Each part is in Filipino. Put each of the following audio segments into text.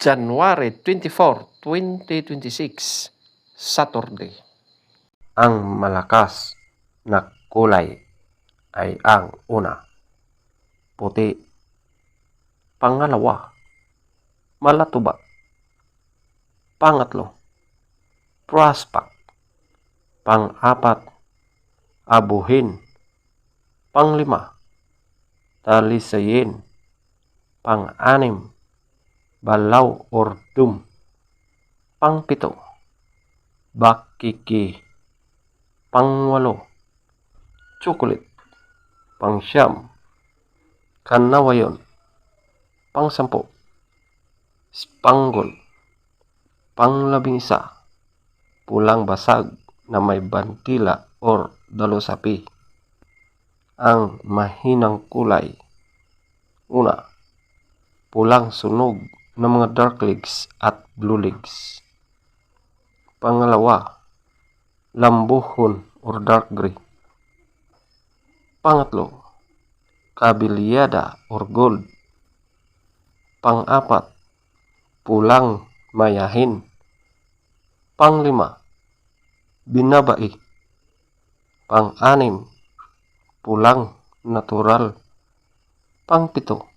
January 24, 2026, Saturday. Ang malakas na kulay ay ang una, puti. Pangalawa, malatuba. Pangatlo, prospect. Pang-apat, abuhin. Panglima, talisayin. Pang-anim, balaw or dum. Pang-pito, bakiki. Pang-walo, chocolate. Pang-siyam, kanawayon. Pang-sampo, spangle. Pang-labing-isa, pulang basag na may bantila or dalusapi. Ang mahinang kulay. Una, pulang sunog ng mga dark legs at blue legs. Pangalawa, lambuhon or dark gray. Pangatlo, kabilyada or gold. Pang-apat, pulang mayahin. Panglima, binabai. Pang-anim, pulang natural. Pang-pito,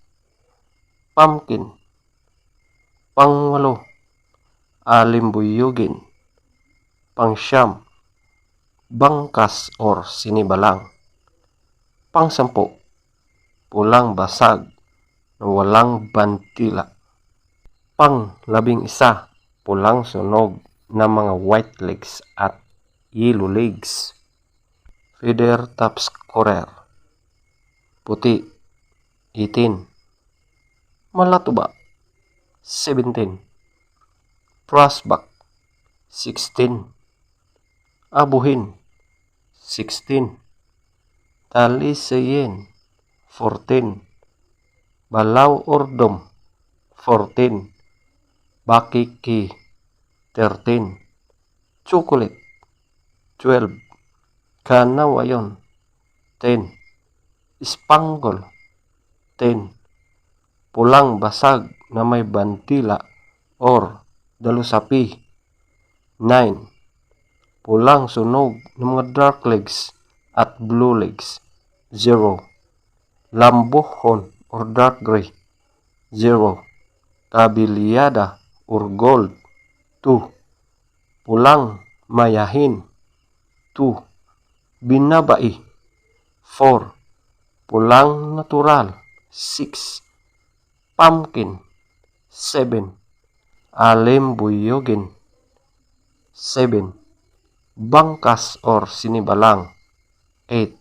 pumpkin. Pang-walo, alimbuyugin. Pang-siyam, bangkas or sinibalang. Pang-sampo, pulang basag na walang bantila. Pang-labing-isa, pulang sunog na mga white legs at yellow legs. Feather top scorer. Puti, 18. Malatuba, 17. Prospect, 16. Abuhin, 16. Talisayin, 14. Balaw or dum, 14. Bakiki, 13. Chocolate, 12. Kanawayon, 10. Spangle, 10. Pulang basag na may bantila or dalusapi, 9. Pulang sunog ng mga dark legs at blue legs, 0. Lambuhon or dark gray, 0. Kabilyada or gold, 2. Pulang mayahin, 2. Binabai, 4. Pulang natural, 6. Pumpkin, 7. Alimbuyugin, 7. Bangkas or sinibalang, 8.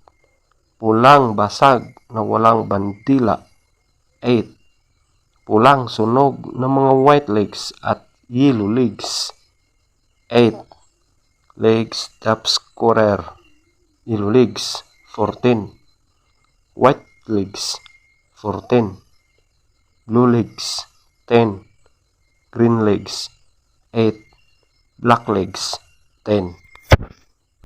Pulang basag na walang bantila, 8. Pulang sunog ng mga white legs at yellow legs, 8. Legs top scorer, yellow legs, 14. White legs, 14. Blue legs, 10. Green legs, 8. Black legs, 10.